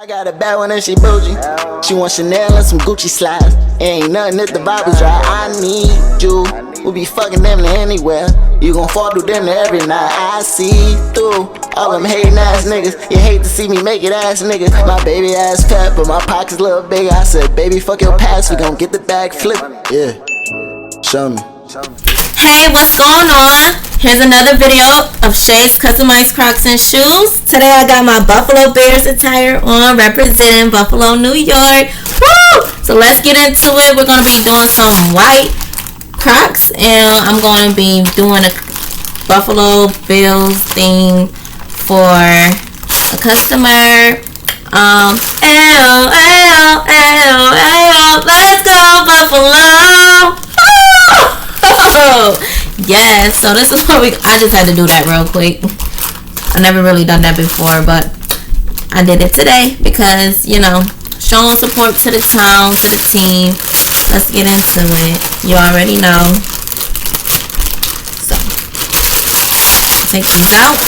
I got a bad one and she bougie. She want Chanel and some Gucci slides. Ain't nothing if the Bible dry. I need you. We'll be fucking them anywhere. You gon' fall through them every night. I see through all them hating ass niggas. You hate to see me make it ass niggas. My baby ass fat, but my pockets a little bigger. I said, baby, fuck your past. We gon' get the bag flip. Yeah, show me. Hey, what's going on? Here's another video of Shay's customized Crocs and shoes. Today I got my Buffalo Bears attire on, representing Buffalo, New York. Woo! So let's get into it. We're going to be doing some white Crocs, and I'm going to be doing a Buffalo Bills theme for a customer. Let's go Buffalo! Yes, so this is what I just had to do that real quick. I never really done that before, but I did it today because, you know, showing support to the town, to the team. Let's get into it. You already know. So, take these out.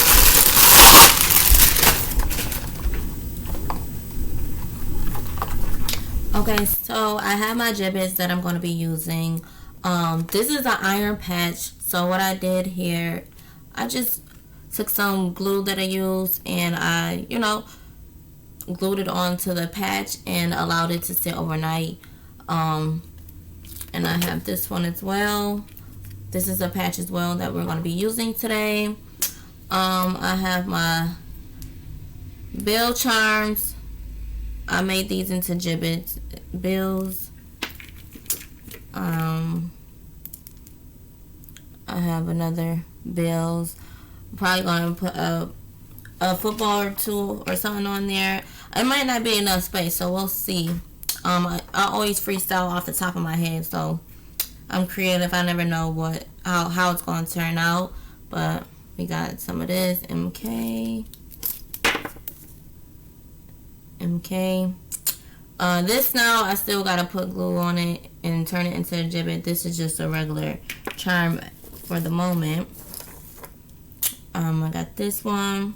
Okay, so I have my gibbets that I'm going to be using. This is an iron patch. So what I did here, I just took some glue that I used and I, glued it onto the patch and allowed it to sit overnight. And I have this one as well. This is a patch as well that we're going to be using today. I have my bill charms. I made these into gibbets, bills. I have another bills. I'm probably gonna put a football or two or something on there. It might not be enough space, so we'll see. I always freestyle off the top of my head, so I'm creative. I never know how it's gonna turn out. But we got some of this MK. This now I still gotta put glue on it and turn it into a gibbet. This is just a regular charm for the moment. I got this one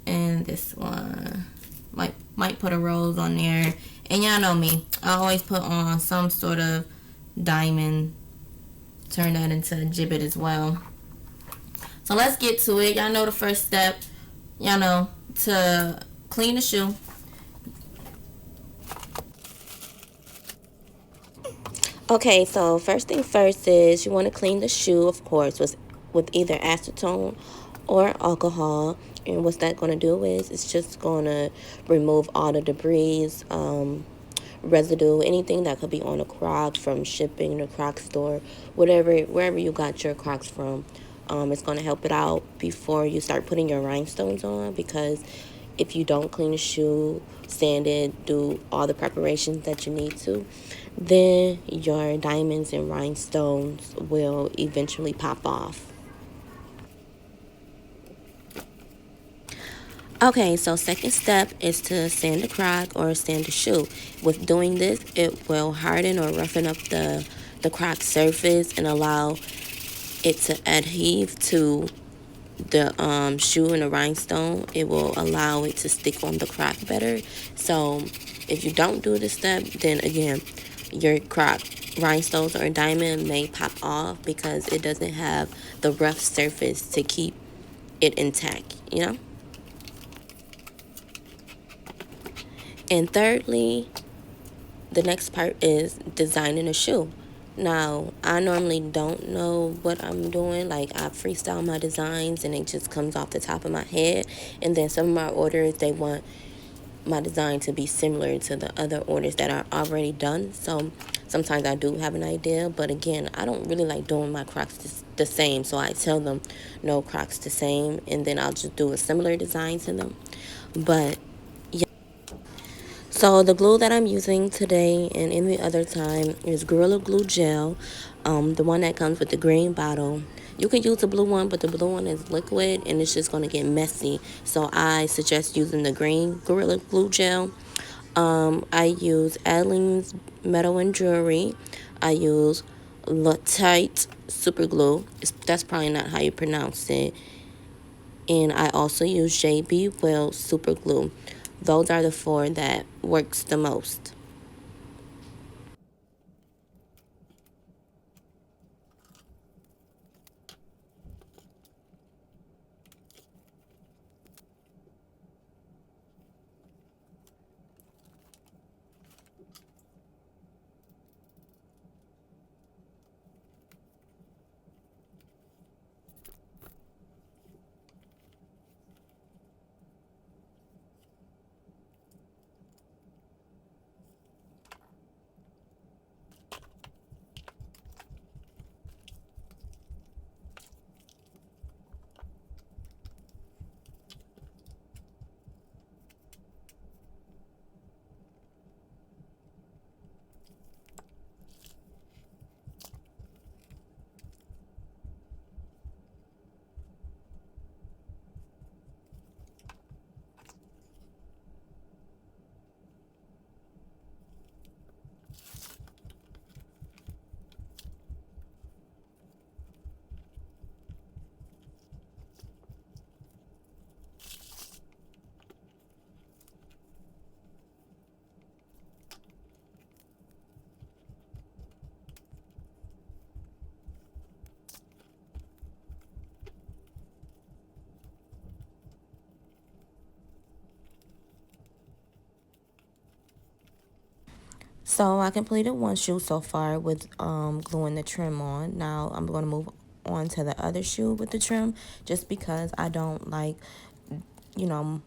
and this one. Might put a rose on there. And y'all know me, I always put on some sort of diamond. Turn that into a gibbet as well. So let's get to it. Y'all know the first step. Y'all know to clean the shoe. Okay, so first thing first is you want to clean the shoe, of course, with either acetone or alcohol. And what's that going to do is it's just going to remove all the debris, residue, anything that could be on a Croc from shipping the Croc store, wherever you got your Crocs from. It's going to help it out before you start putting your rhinestones on, because if you don't clean the shoe, sand it, do all the preparations that you need to, then your diamonds and rhinestones will eventually pop off. Okay, so second step is to sand the Croc or sand the shoe. With doing this, it will harden or roughen up the Croc surface and allow it to adhere to the shoe and the rhinestone. It will allow it to stick on the Croc better. So if you don't do this step, then again, your Croc rhinestones or diamond may pop off because it doesn't have the rough surface to keep it intact, And thirdly, the next part is designing a shoe. Now, I normally don't know what I'm doing. Like, I freestyle my designs and it just comes off the top of my head. And then some of my orders, they want my design to be similar to the other orders that are already done. So sometimes I do have an idea, but again, I don't really like doing my Crocs the same. So I tell them no Crocs the same, and then I'll just do a similar design to them. But so the glue that I'm using today and any other time is Gorilla Glue Gel, the one that comes with the green bottle. You can use the blue one, but the blue one is liquid and it's just going to get messy. So I suggest using the green Gorilla Glue Gel. I use Adeline's Metal and Jewelry. I use Latite Super Glue. That's probably not how you pronounce it. And I also use JB Well Super Glue. Those are the four that works the most. So I completed one shoe so far with gluing the trim on. Now I'm going to move on to the other shoe with the trim, just because I don't like, you know,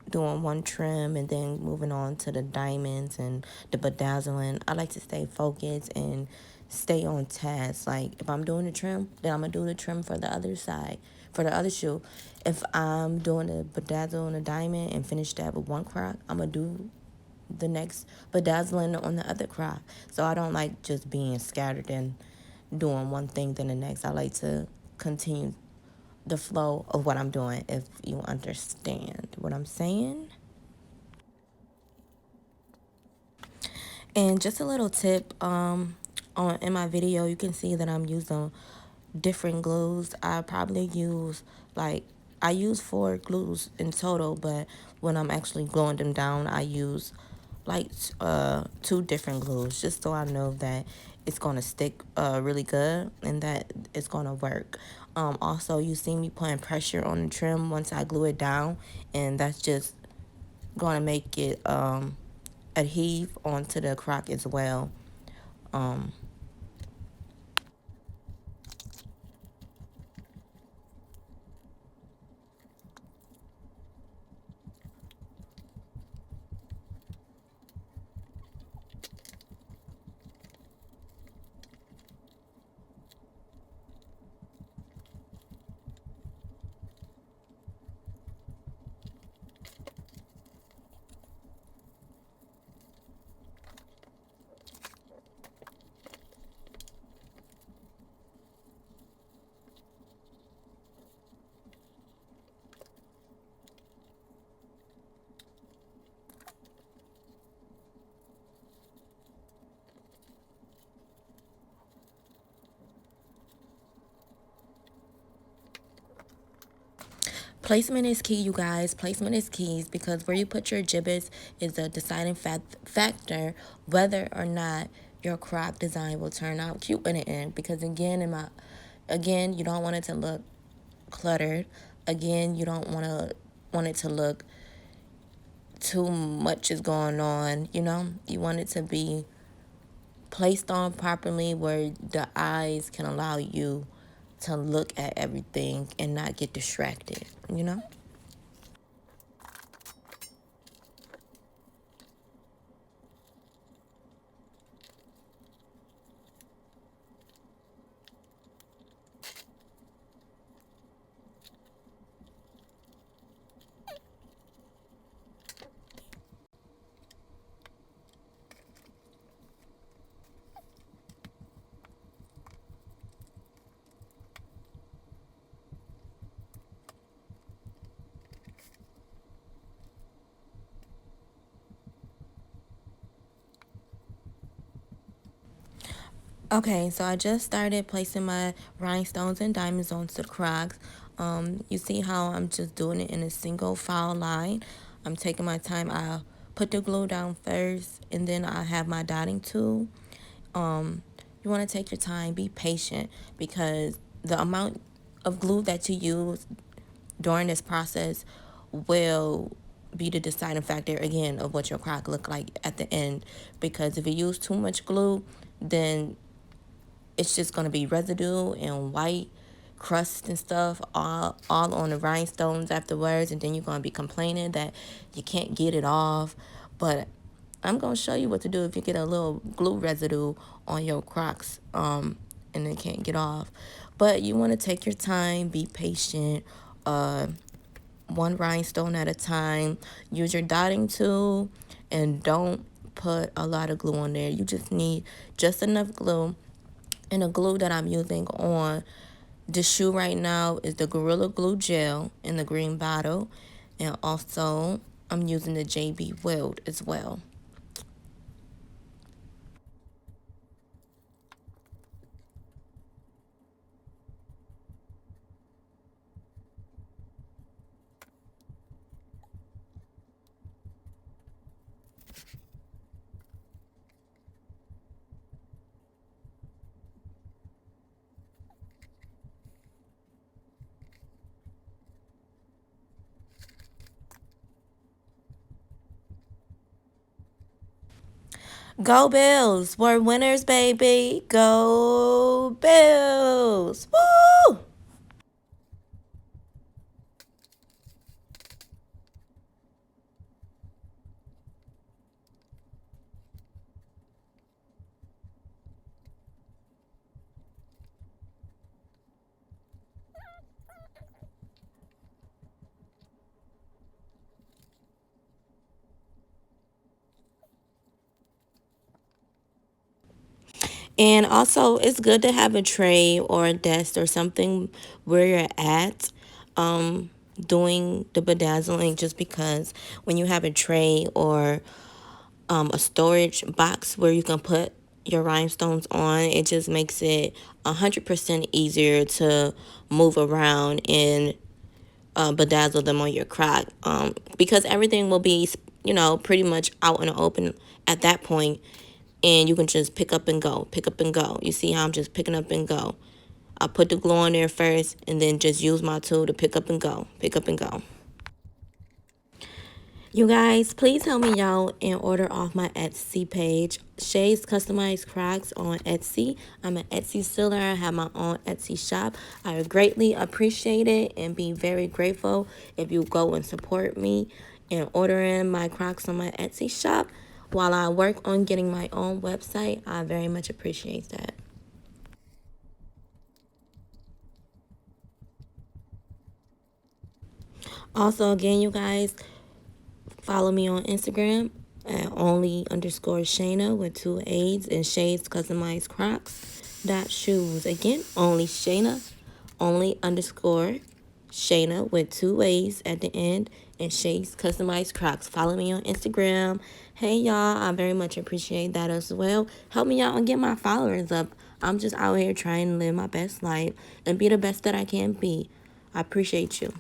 doing one trim and then moving on to the diamonds and the bedazzling. I like to stay focused and stay on task. Like if I'm doing the trim, then I'm gonna do the trim for the other side, for the other shoe. If I'm doing the bedazzle and a diamond and finish that with one croc, I'm gonna do the next bedazzling on the other croc. So I don't like just being scattered and doing one thing then the next. I like to continue the flow of what I'm doing, if you understand what I'm saying. And just a little tip, on in my video, you can see that I'm using different glues. I probably use like I use 4 glues in total, but when I'm actually gluing them down, I use like 2 different glues, just so I know that it's gonna stick really good and that it's gonna work. Also, you see me putting pressure on the trim once I glue it down, and that's just gonna make it adhere onto the crock as well. Um, Placement is key, you guys. Placement is key, because where you put your gibbets is a deciding factor whether or not your crop design will turn out cute in the end. Because again, you don't want it to look cluttered. Again, you don't want it to look too much is going on. You want it to be placed on properly where the eyes can allow you to look at everything and not get distracted. Okay, so I just started placing my rhinestones and diamonds onto the crocs. You see how I'm just doing it in a single file line. I'm taking my time. I'll put the glue down first, and then I have my dotting tool. You want to take your time, be patient, because the amount of glue that you use during this process will be the deciding factor again of what your crock look like at the end. Because if you use too much glue, then it's just going to be residue and white crust and stuff all on the rhinestones afterwards, and then you're going to be complaining that you can't get it off. But I'm going to show you what to do if you get a little glue residue on your crocs and it can't get off. But you want to take your time, be patient, one rhinestone at a time. Use your dotting tool and don't put a lot of glue on there. You just need just enough glue. And the glue that I'm using on the shoe right now is the Gorilla Glue Gel in the green bottle. And also, I'm using the JB Weld as well. Go Bills! We're winners, baby! Go Bills! Woo! And also, it's good to have a tray or a desk or something where you're at doing the bedazzling, just because when you have a tray or a storage box where you can put your rhinestones on, it just makes it 100% easier to move around and bedazzle them on your crock, because everything will be, pretty much out in the open at that point, and you can just pick up and go, pick up and go. You see how I'm just picking up and go. I put the glue on there first and then just use my tool to pick up and go, pick up and go. You guys, please help me out and order off my Etsy page, Shay's Customized Crocs on Etsy. I'm an Etsy seller. I have my own Etsy shop. I would greatly appreciate it and be very grateful if you go and support me and order in my Crocs on my Etsy shop while I work on getting my own website. I very much appreciate that. Also, again, you guys, follow me on Instagram at only_Shayna with 2 A's and Shades Customized Crocs dot shoes. Again, only Shayna, only_Shayna with 2 A's at the end and Shades Customized Crocs. Follow me on Instagram. Hey y'all, I very much appreciate that as well. Help me out and get my followers up. I'm just out here trying to live my best life and be the best that I can be. I appreciate you.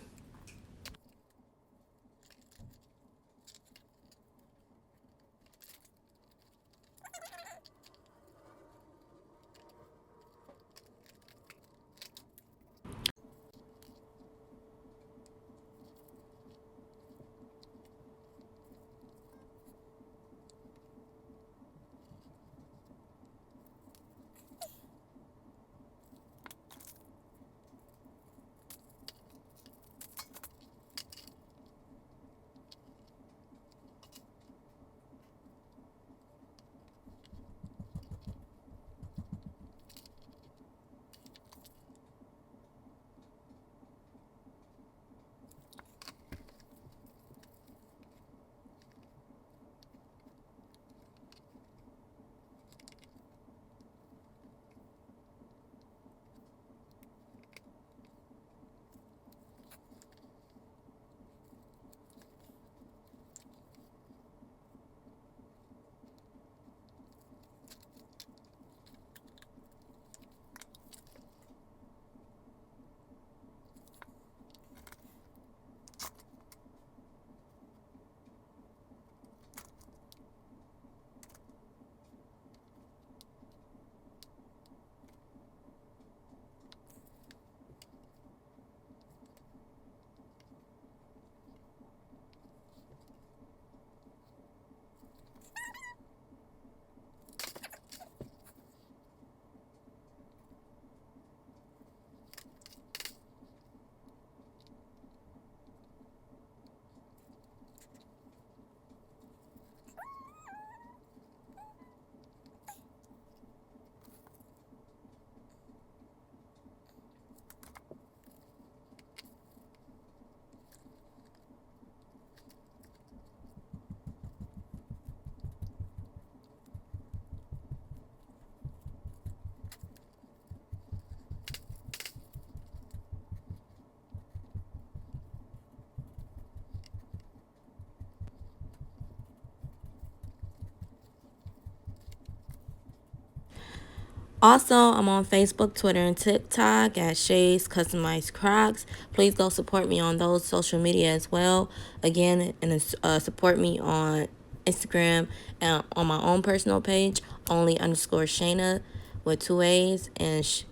Also, I'm on Facebook, Twitter, and TikTok at Shay's Customized Crocs. Please go support me on those social media as well. Again, and support me on Instagram and on my own personal page, only_Shayna with 2 A's. And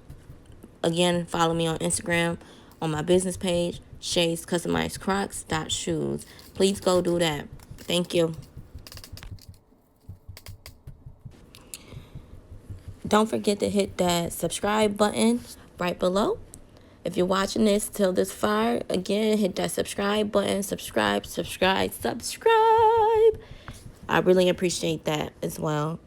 again, follow me on Instagram on my business page, Shay's Customized Crocs.shoes. Please go do that. Thank you. Don't forget to hit that subscribe button right below. If you're watching this till this far, again, hit that subscribe button. Subscribe, subscribe, subscribe. I really appreciate that as well.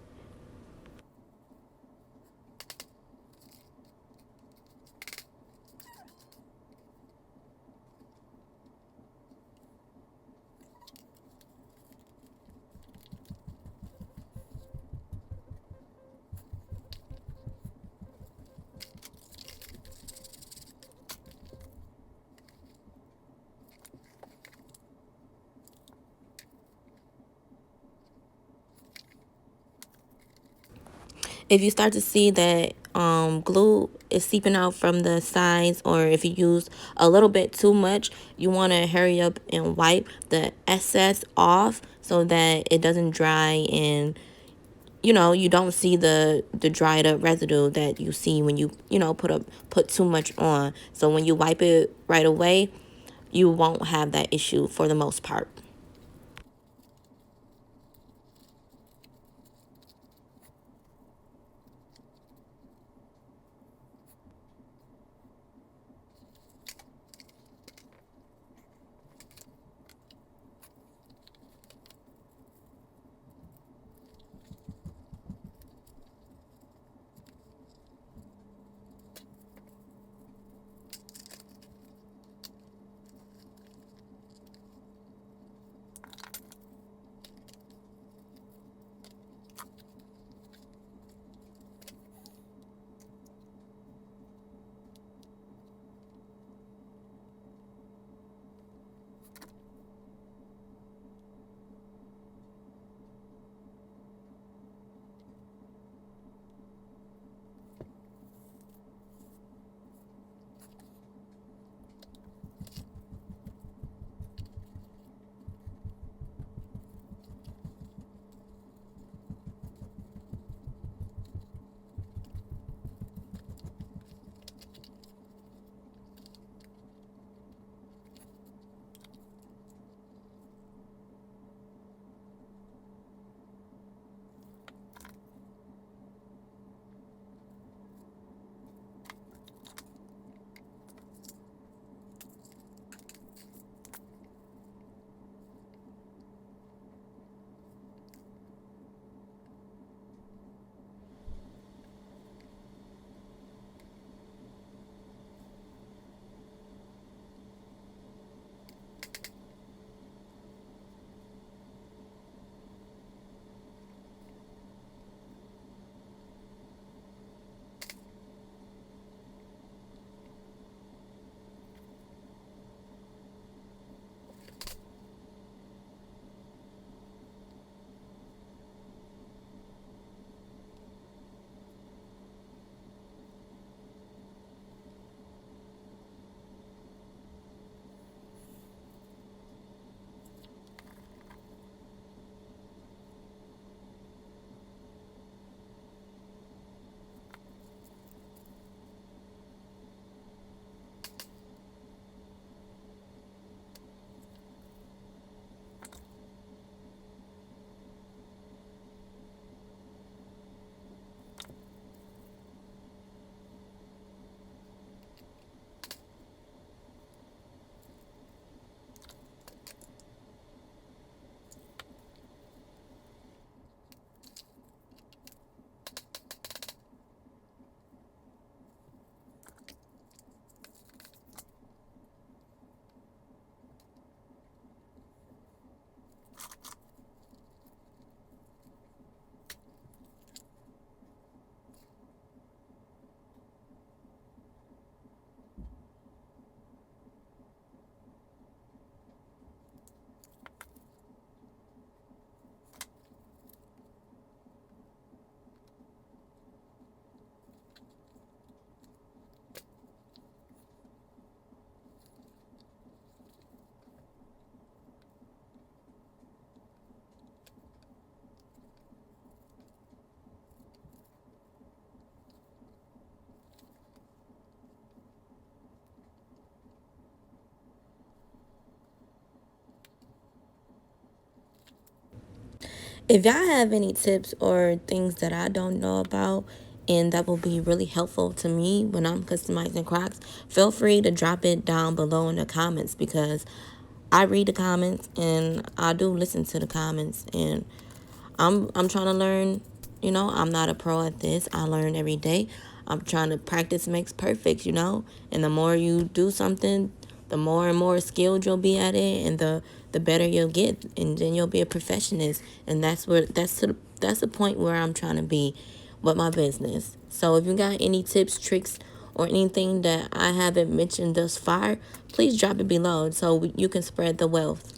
If you start to see that glue is seeping out from the sides, or if you use a little bit too much, you want to hurry up and wipe the excess off so that it doesn't dry, and you don't see the dried up residue that you see when you put too much on. So when you wipe it right away, you won't have that issue for the most part. If y'all have any tips or things that I don't know about and that will be really helpful to me when I'm customizing Crocs, feel free to drop it down below in the comments, because I read the comments and I do listen to the comments, and I'm trying to learn. I'm not a pro at this. I learn every day. I'm trying to practice makes perfect, and the more you do something, the more and more skilled you'll be at it, and the better you'll get, and then you'll be a perfectionist. And that's the point where I'm trying to be with my business. So if you got any tips, tricks, or anything that I haven't mentioned thus far, please drop it below so you can spread the wealth.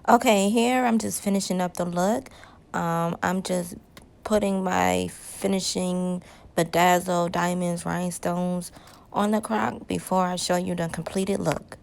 Okay, here I'm just finishing up the look. I'm just putting my finishing bedazzle diamonds, rhinestones on the crock before I show you the completed look.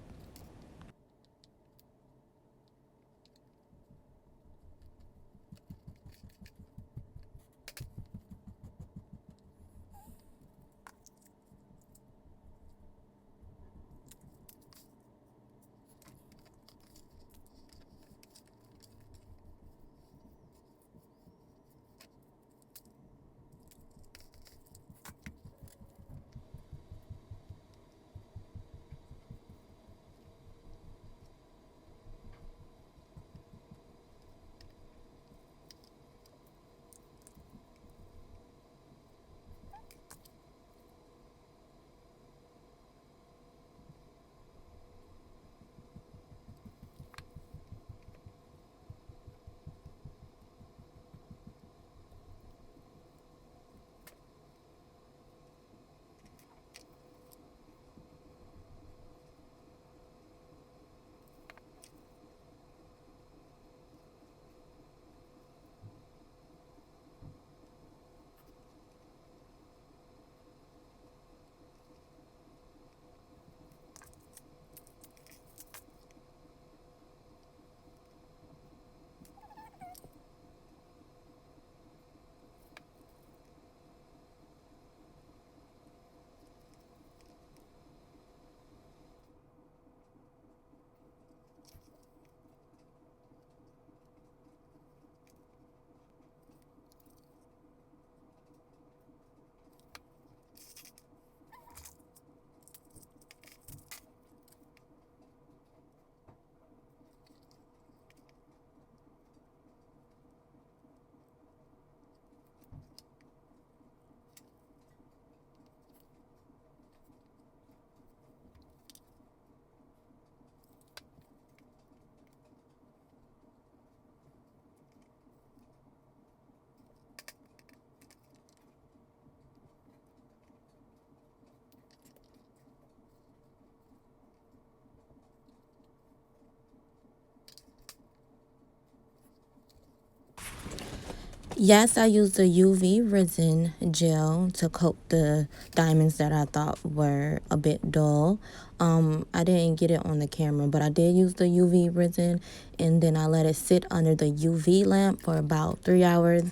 Yes, I used the UV resin gel to coat the diamonds that I thought were a bit dull. I didn't get it on the camera, but I did use the UV resin, and then I let it sit under the UV lamp for about 3 hours.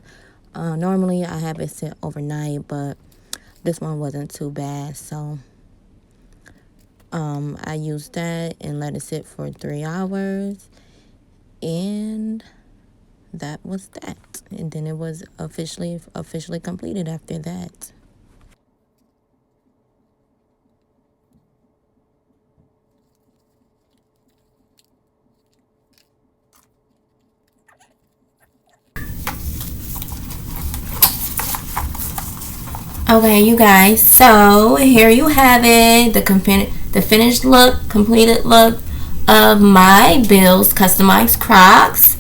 Normally, I have it sit overnight, but this one wasn't too bad, so I used that and let it sit for 3 hours, and that was that. And then it was officially completed after that. Okay, you guys, so here you have it, the finished look, completed look of my Bills customized Crocs.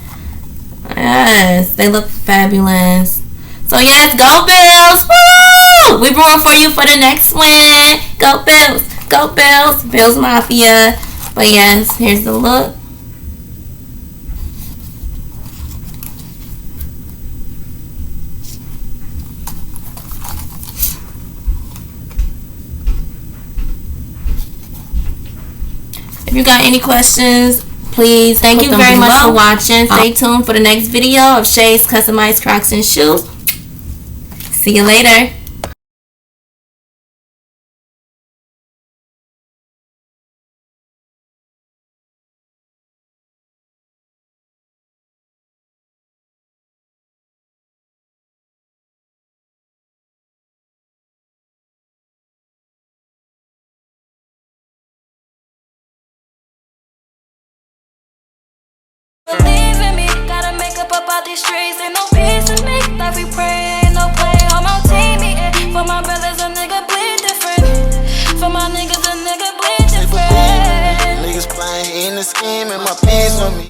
Yes, they look fabulous. So yes, go Bills! Woo! We rooting for you for the next win. Go Bills! Go Bills! Bills Mafia. But yes, here's the look. If you got any questions, please. Thank you very much for watching. Stay tuned for the next video of Shay's customized Crocs and shoes. See you later. Believe in me, gotta make up about these streets. Ain't no peace in me, like we pray, ain't no play. On my team eating, for my brothers a nigga bleed different. For my niggas a nigga bleed different. Niggas playing in the scheme and my peace on me.